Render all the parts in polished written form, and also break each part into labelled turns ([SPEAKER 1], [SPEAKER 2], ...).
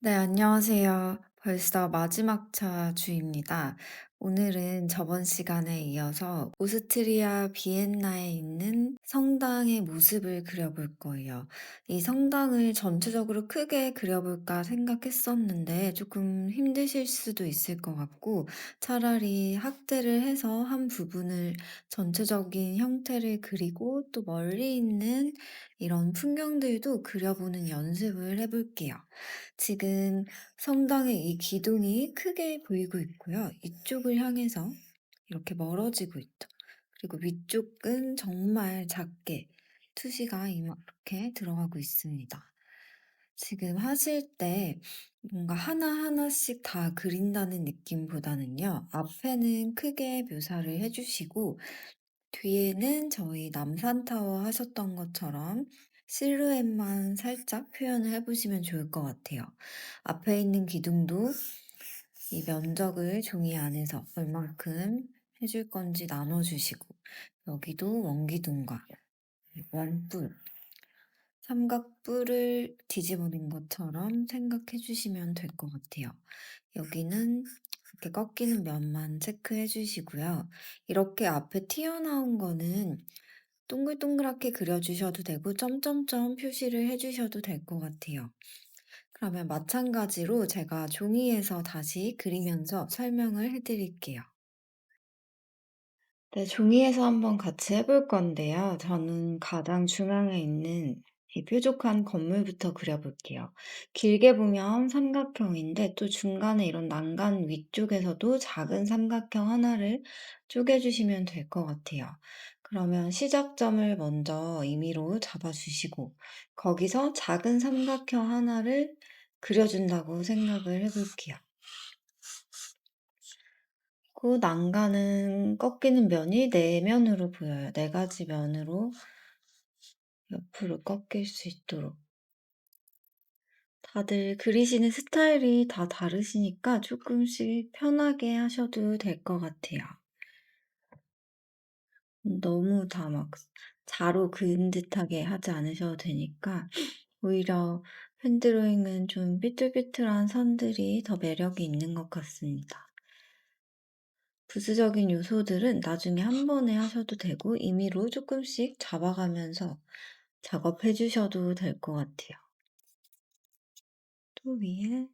[SPEAKER 1] 네, 안녕하세요. 벌써 마지막 차 주입니다. 오늘은 저번 시간에 이어서 오스트리아 비엔나에 있는 성당의 모습을 그려볼 거예요. 이 성당을 전체적으로 크게 그려볼까 생각했었는데 조금 힘드실 수도 있을 것 같고 차라리 확대를 해서 한 부분을 전체적인 형태를 그리고 또 멀리 있는 이런 풍경들도 그려보는 연습을 해볼게요. 지금 성당의 이 기둥이 크게 보이고 있고요. 이쪽을 향해서 이렇게 멀어지고 있죠. 그리고 위쪽은 정말 작게 투시가 이렇게 들어가고 있습니다. 지금 하실 때 뭔가 하나하나씩 다 그린다는 느낌보다는요. 앞에는 크게 묘사를 해주시고 뒤에는 저희 남산타워 하셨던 것처럼 실루엣만 살짝 표현을 해보시면 좋을 것 같아요. 앞에 있는 기둥도 이 면적을 종이 안에서 얼만큼 해줄 건지 나눠주시고, 여기도 원기둥과 원뿔, 삼각뿔을 뒤집어낸 것처럼 생각해 주시면 될 것 같아요. 여기는 이렇게 꺾이는 면만 체크해 주시고요. 이렇게 앞에 튀어나온 거는 동글동글하게 그려주셔도 되고 점점점 표시를 해주셔도 될 것 같아요. 그러면 마찬가지로 제가 종이에서 다시 그리면서 설명을 해드릴게요. 네, 종이에서 한번 같이 해볼 건데요. 저는 가장 중앙에 있는 이 뾰족한 건물부터 그려볼게요. 길게 보면 삼각형인데 또 중간에 이런 난간 위쪽에서도 작은 삼각형 하나를 쪼개주시면 될 것 같아요. 그러면 시작점을 먼저 임의로 잡아주시고 거기서 작은 삼각형 하나를 그려준다고 생각을 해볼게요. 그 난간은 꺾이는 면이 네 면으로 보여요. 네 가지 면으로 옆으로 꺾일 수 있도록. 다들 그리시는 스타일이 다 다르시니까 조금씩 편하게 하셔도 될 것 같아요. 너무 다 막 자로 그은 듯하게 하지 않으셔도 되니까 오히려 펜드로잉은 좀 삐뚤삐뚤한 선들이 더 매력이 있는 것 같습니다. 부수적인 요소들은 나중에 한 번에 하셔도 되고 임의로 조금씩 잡아가면서 작업해 주셔도 될 것 같아요. 또 위에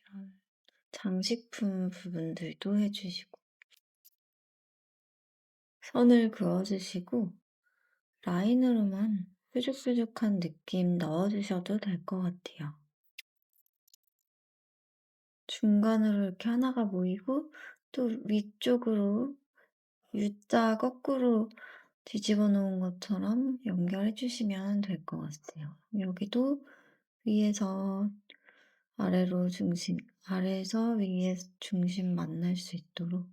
[SPEAKER 1] 이런 장식품 부분들도 해 주시고 선을 그어 주시고 라인으로만 뾰족뾰족한 느낌 넣어 주셔도 될 것 같아요. 중간으로 이렇게 하나가 모이고 또 위쪽으로 U자 거꾸로 뒤집어 놓은 것처럼 연결해 주시면 될 것 같아요. 여기도 위에서 아래로 중심, 아래에서 위에 중심 만날 수 있도록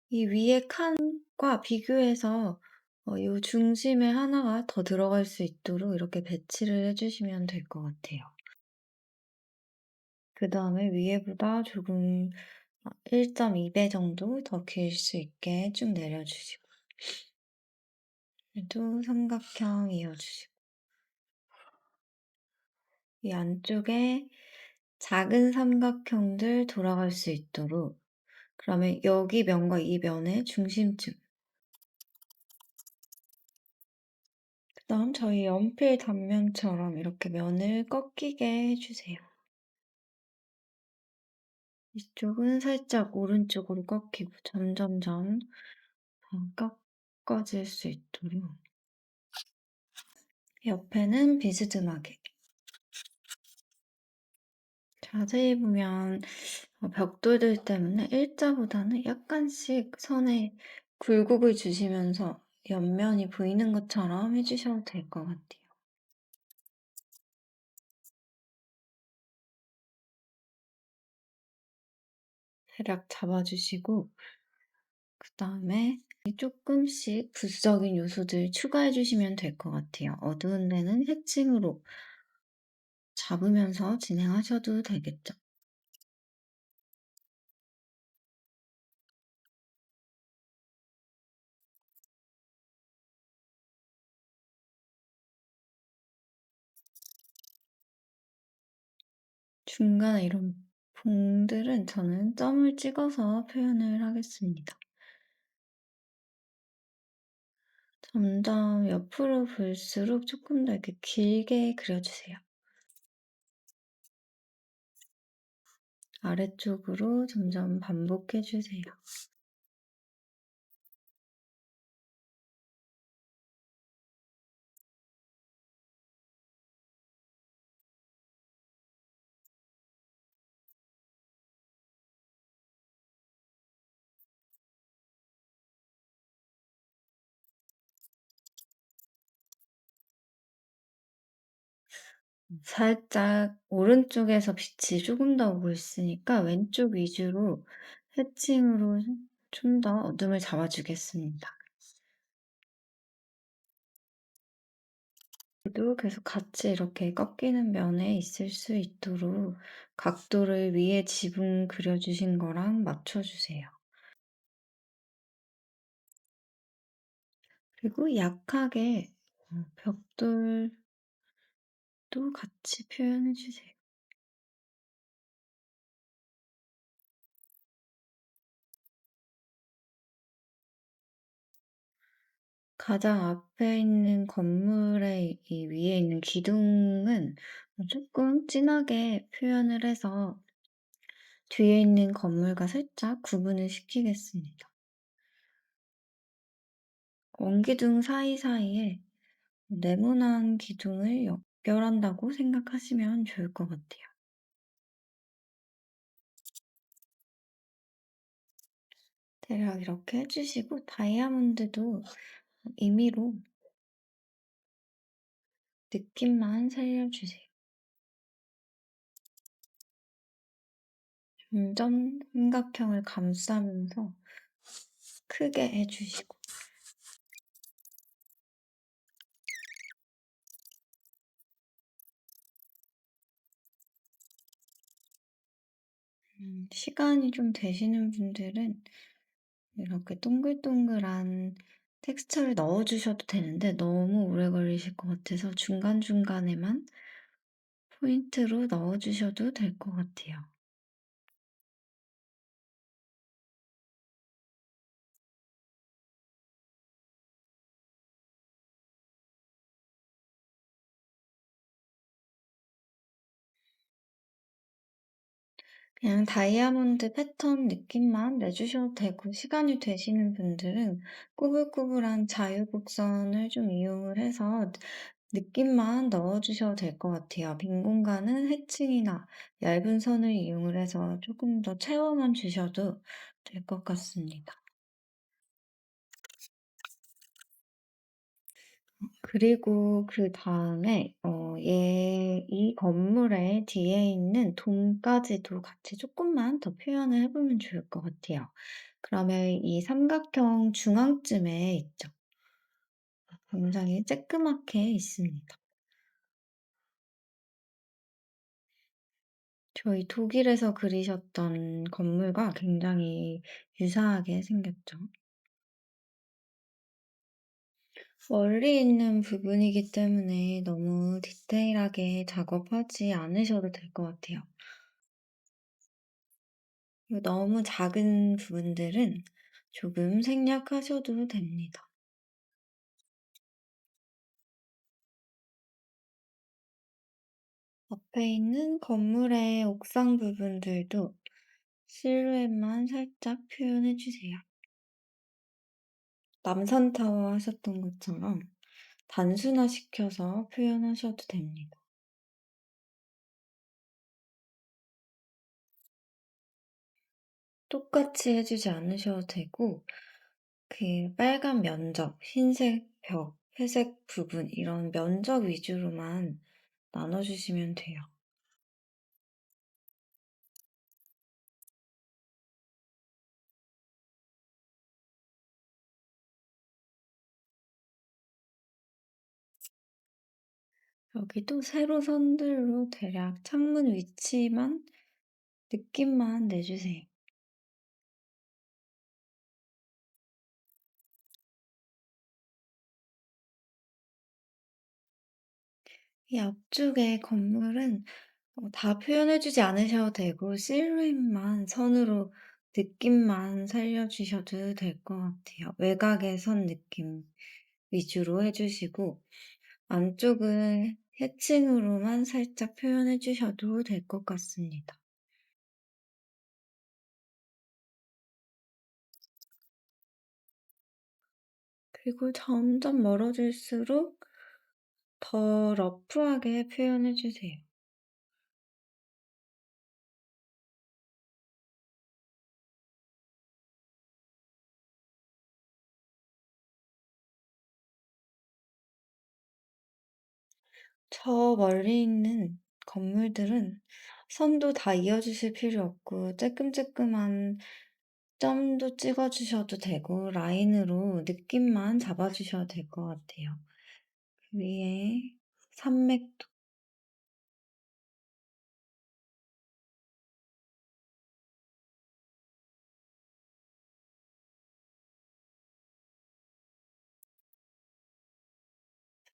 [SPEAKER 1] 이 위에 칸과 비교해서 요 중심에 하나가 더 들어갈 수 있도록 이렇게 배치를 해 주시면 될 것 같아요. 그다음에 위에보다 조금 1.2배 정도 더 길 수 있게 쭉 내려주시고 얘도 삼각형 이어주시고 이 안쪽에 작은 삼각형들 돌아갈 수 있도록 그러면 여기 면과 이 면의 중심점 그다음 저희 연필 단면처럼 이렇게 면을 꺾이게 해주세요. 이쪽은 살짝 오른쪽으로 꺾이고 점점점 꺾어질 수 있도록 옆에는 비스듬하게 자세히 보면 벽돌들 때문에 일자보다는 약간씩 선에 굴곡을 주시면서 옆면이 보이는 것처럼 해주셔도 될 것 같아요. 대략 잡아주시고 그 다음에 조금씩 부수적인 요소들 추가해 주시면 될 것 같아요. 어두운 데는 해칭으로 잡으면서 진행하셔도 되겠죠. 중간에 이런 봉들은 저는 점을 찍어서 표현을 하겠습니다. 점점 옆으로 볼수록 조금 더 이렇게 길게 그려주세요. 아래쪽으로 점점 반복해 주세요. 살짝 오른쪽에서 빛이 조금 더 오고 있으니까 왼쪽 위주로 해칭으로 좀 더 어둠을 잡아주겠습니다. 도 계속 같이 이렇게 꺾이는 면에 있을 수 있도록 각도를 위에 지붕 그려주신 거랑 맞춰주세요. 그리고 약하게 벽돌도 같이 표현해 주세요. 가장 앞에 있는 건물의 이 위에 있는 기둥은 조금 진하게 표현을 해서 뒤에 있는 건물과 살짝 구분을 시키겠습니다. 원기둥 사이사이에 네모난 기둥을 연결한다고 생각하시면 좋을 것 같아요. 대략 이렇게 해주시고 다이아몬드도 임의로 느낌만 살려주세요. 점점 삼각형을 감싸면서 크게 해주시고 시간이 좀 되시는 분들은 이렇게 동글동글한 텍스처를 넣어 주셔도 되는데 너무 오래 걸리실 것 같아서 중간중간에만 포인트로 넣어 주셔도 될 것 같아요. 그냥 다이아몬드 패턴 느낌만 내주셔도 되고 시간이 되시는 분들은 꾸불꾸불한 자유곡선을 좀 이용을 해서 느낌만 넣어 주셔도 될 것 같아요. 빈 공간은 해칭이나 얇은 선을 이용을 해서 조금 더 채워만 주셔도 될 것 같습니다. 그리고 그다음에 이 건물의 뒤에 있는 동까지도 같이 조금만 더 표현을 해 보면 좋을 것 같아요. 그러면 이 삼각형 중앙쯤에 있죠. 굉장히 쬐끄맣게 있습니다. 저희 독일에서 그리셨던 건물과 굉장히 유사하게 생겼죠. 멀리 있는 부분이기 때문에 너무 디테일하게 작업하지 않으셔도 될 것 같아요. 그리고 너무 작은 부분들은 조금 생략하셔도 됩니다. 앞에 있는 건물의 옥상 부분들도 실루엣만 살짝 표현해 주세요. 남산타워 하셨던 것처럼 단순화시켜서 표현하셔도 됩니다. 똑같이 해주지 않으셔도 되고, 그 빨간 면적, 흰색 벽, 회색 부분, 이런 면적 위주로만 나눠주시면 돼요. 여기도 세로 선들로 대략 창문 위치만 느낌만 내주세요. 이 앞쪽의 건물은 다 표현해 주지 않으셔도 되고 실루엣만 선으로 느낌만 살려 주셔도 될 것 같아요. 외곽의 선 느낌 위주로 해 주시고 안쪽은 해칭으로만 살짝 표현해 주셔도 될 것 같습니다. 그리고 점점 멀어질수록 더 러프하게 표현해 주세요. 저 멀리 있는 건물들은 선도 다 이어 주실 필요 없고 쬐끔쬐끔한 점도 찍어 주셔도 되고 라인으로 느낌만 잡아 주셔도 될 것 같아요. 그 위에 산맥도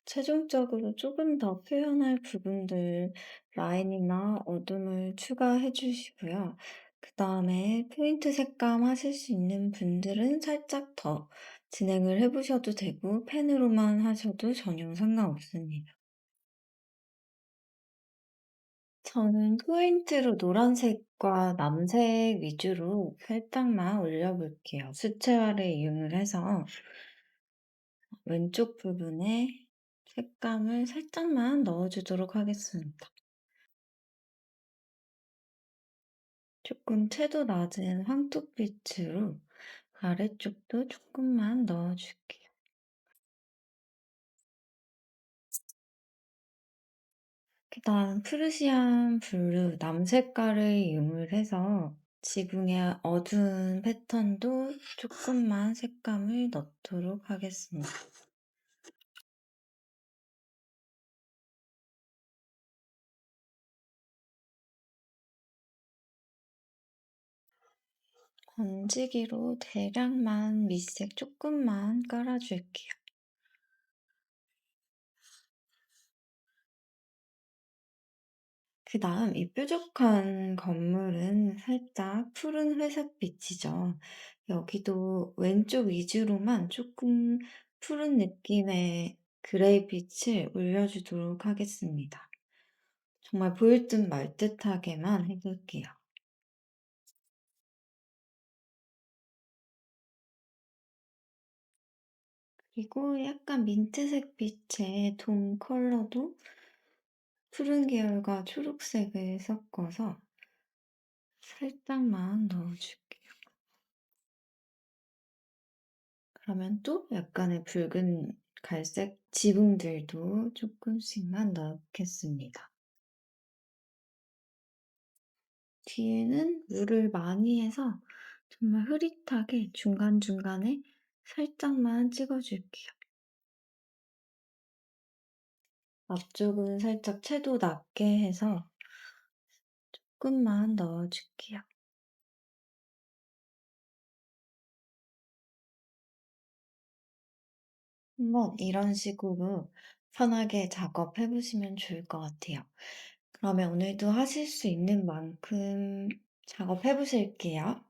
[SPEAKER 1] 최종적으로 조금 더 표현할 부분들 라인이나 어둠을 추가해 주시고요. 그다음에 포인트 색감 하실 수 있는 분들은 살짝 더 진행을 해 보셔도 되고 펜으로만 하셔도 전혀 상관없습니다. 저는 포인트로 노란색과 남색 위주로 살짝만 올려 볼게요. 수채화를 이용을 해서 왼쪽 부분에 색감을 살짝만 넣어 주도록 하겠습니다. 조금 채도 낮은 황토빛으로 아래쪽도 조금만 넣어 줄게요. 그다음 프르시안 블루 남색깔을 이용을 해서 지붕의 어두운 패턴도 조금만 색감을 넣도록 하겠습니다. 건지기로 대략만 밑색 조금만 깔아 줄게요. 그다음 이 뾰족한 건물은 살짝 푸른 회색빛이죠. 여기도 왼쪽 위주로만 조금 푸른 느낌의 그레이빛을 올려주도록 하겠습니다. 정말 보일 듯 말 듯하게만 해 볼게요. 그리고 약간 민트색 빛의 돔 컬러도 푸른 계열과 초록색을 섞어서 살짝만 넣어 줄게요. 그러면 또 약간의 붉은 갈색 지붕들도 조금씩만 넣겠습니다. 뒤에는 물을 많이 해서 정말 흐릿하게 중간중간에 살짝만 찍어 줄게요. 앞쪽은 살짝 채도 낮게 해서 조금만 넣어 줄게요. 한번 이런 식으로 편하게 작업해 보시면 좋을 것 같아요. 그러면 오늘도 하실 수 있는 만큼 작업해 보실게요.